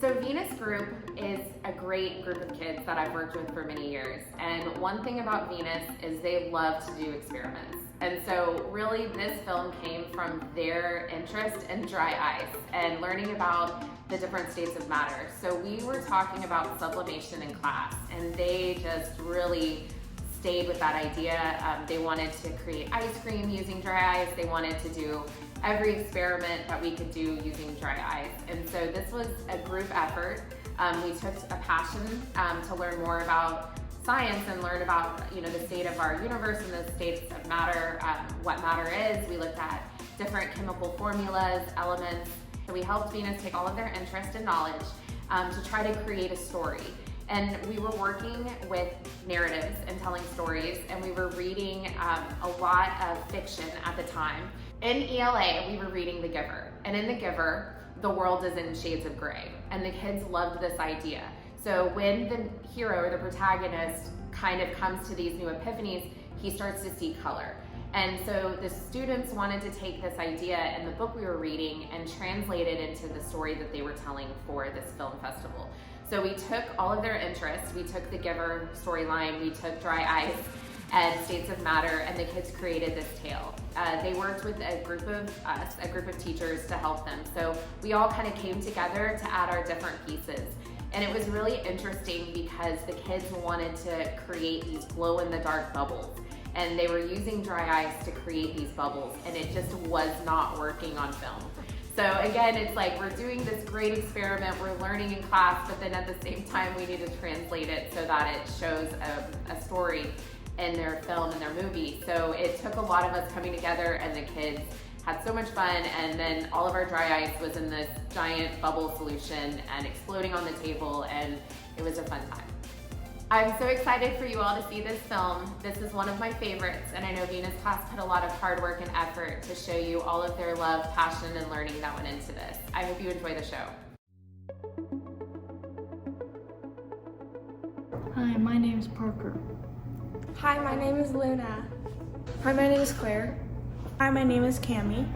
So Venus Group is a great group of kids that I've worked with for many years. And one thing about Venus is they love to do experiments. And so really this film came from their interest in dry ice and learning about the different states of matter. So we were talking about sublimation in class, and they just really stayed with that idea. They wanted to create ice cream using dry ice. They wanted to do every experiment that we could do using dry ice. And so this was a group effort. We took a passion to learn more about science and learn about the state of our universe and the states of matter, what matter is. We looked at different chemical formulas, elements. So we helped Venus take all of their interest and knowledge to try to create a story. And we were working with narratives and telling stories, and we were reading a lot of fiction at the time. In ELA, we were reading The Giver, and in The Giver, the world is in shades of gray, and the kids loved this idea. So when the hero or the protagonist kind of comes to these new epiphanies, he starts to see color. And so the students wanted to take this idea in the book we were reading and translate it into the story that they were telling for this film festival. So we took all of their interests, we took the Giver storyline, we took dry ice and states of matter, and the kids created this tale. They worked with a group of teachers to help them. So we all kind of came together to add our different pieces. And it was really interesting because the kids wanted to create these glow-in-the-dark bubbles. And they were using dry ice to create these bubbles, and it just was not working on film. So again, it's like we're doing this great experiment, we're learning in class, but then at the same time we need to translate it so that it shows a story in their film, in their movie. So it took a lot of us coming together, and the kids had so much fun, and then all of our dry ice was in this giant bubble solution and exploding on the table, and it was a fun time. I'm so excited for you all to see this film. This is one of my favorites, and I know Venus class put a lot of hard work and effort to show you all of their love, passion, and learning that went into this. I hope you enjoy the show. Hi, my name is Parker. Hi, my name is Luna. Hi, my name is Claire. Hi, my name is Cami.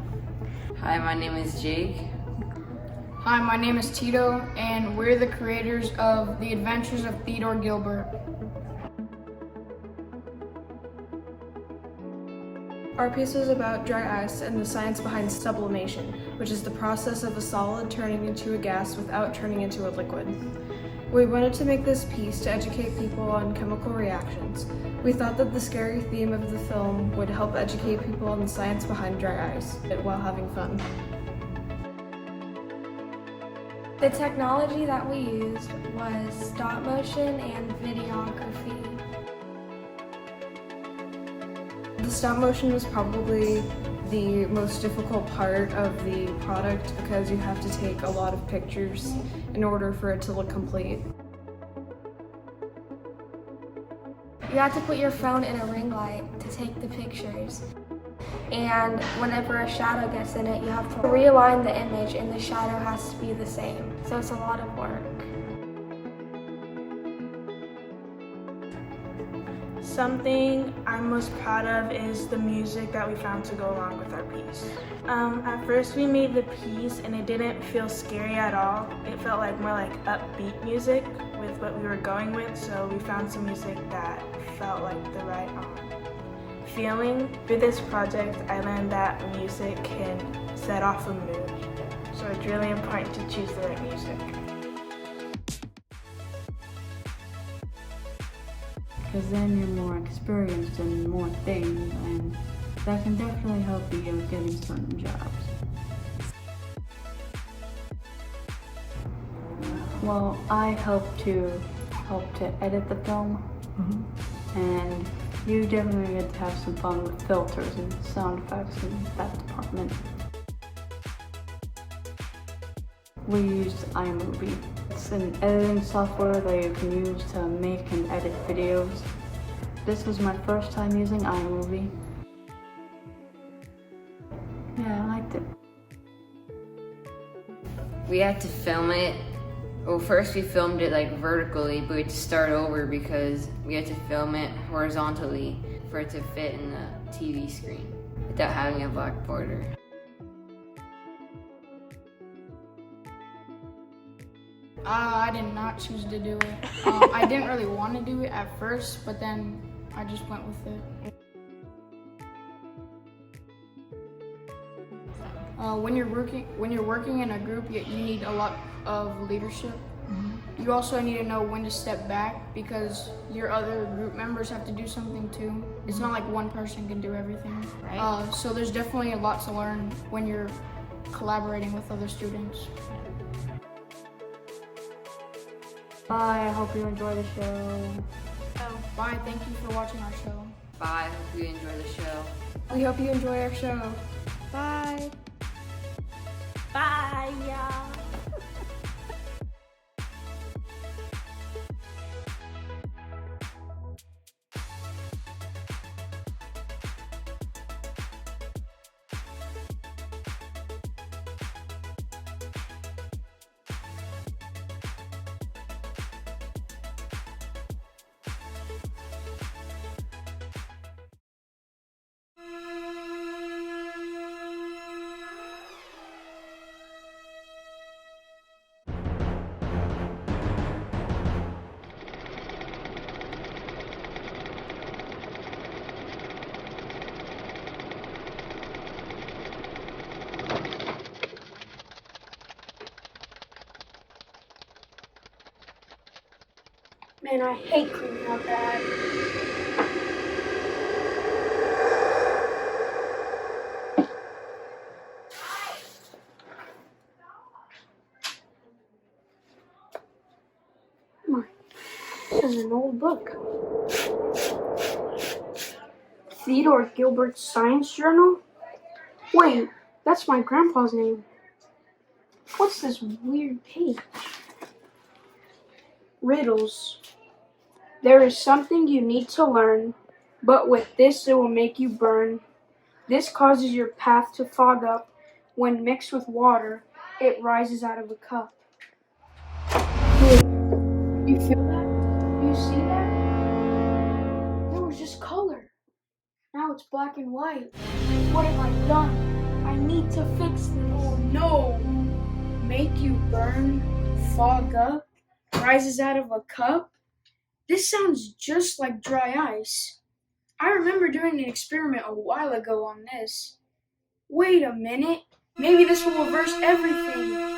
Hi, my name is Jake. Hi, my name is Tito, and we're the creators of The Adventures of Theodore Gilbert. Our piece was about dry ice and the science behind sublimation, which is the process of a solid turning into a gas without turning into a liquid. We wanted to make this piece to educate people on chemical reactions. We thought that the scary theme of the film would help educate people on the science behind dry ice while having fun. The technology that we used was stop motion and videography. The stop motion was probably the most difficult part of the product because you have to take a lot of pictures in order for it to look complete. You have to put your phone in a ring light to take the pictures. And whenever a shadow gets in it, you have to realign the image, and the shadow has to be the same. So it's a lot of work. Something I'm most proud of is the music that we found to go along with our piece. At first we made the piece and it didn't feel scary at all. It felt more like upbeat music with what we were going with, so we found some music that felt like the right feeling. Through this project, I learned that music can set off a mood, so it's really important to choose the right music. Because then you're more experienced in more things, and that can definitely help you getting certain jobs. Well, I help to edit the film, and you definitely get to have some fun with filters and sound effects in that department. We used iMovie. It's an editing software that you can use to make and edit videos. This was my first time using iMovie. Yeah, I liked it. We had to film it. Well, first we filmed it vertically, but we had to start over because we had to film it horizontally for it to fit in the TV screen without having a black border. I did not choose to do it. I didn't really want to do it at first, but then I just went with it. When you're working in a group, you need a lot of leadership. You also need to know when to step back because your other group members have to do something too. It's not like one person can do everything. Right. So there's definitely a lot to learn when you're collaborating with other students. Bye, I hope you enjoy the show. Bye, thank you for watching our show. Bye, hope you enjoy the show. We hope you enjoy our show. Bye. Bye, y'all. Man, I hate cleaning up bad. This is an old book. Theodore Gilbert's Science Journal? Wait, that's my grandpa's name. What's this weird page? Riddles. There is something you need to learn, but with this it will make you burn. This causes your path to fog up. When mixed with water, it rises out of a cup. Wait, you feel that? You see that? There was just color. Now it's black and white. What have I done? I need to fix this. Oh no! Make you burn, fog up, rises out of a cup? This sounds just like dry ice. I remember doing an experiment a while ago on this. Wait a minute, maybe this will reverse everything.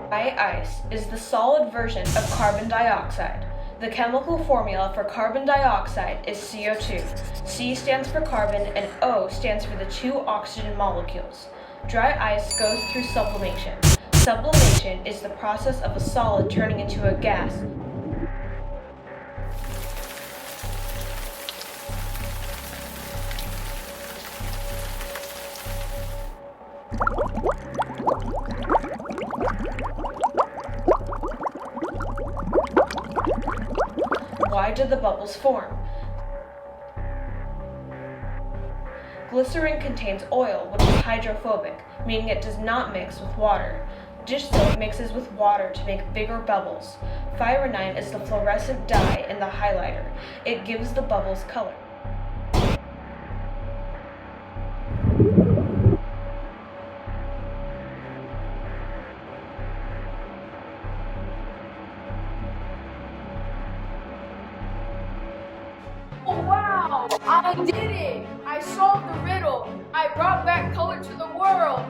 Dry ice is the solid version of carbon dioxide. The chemical formula for carbon dioxide is CO2. C stands for carbon and O stands for the two oxygen molecules. Dry ice goes through sublimation. Sublimation is the process of a solid turning into a gas. Why do the bubbles form? Glycerin contains oil, which is hydrophobic, meaning it does not mix with water. Dish soap mixes with water to make bigger bubbles. Firenine is the fluorescent dye in the highlighter. It gives the bubbles color. Oh wow, I did it! I solved the riddle! I brought back color to the world!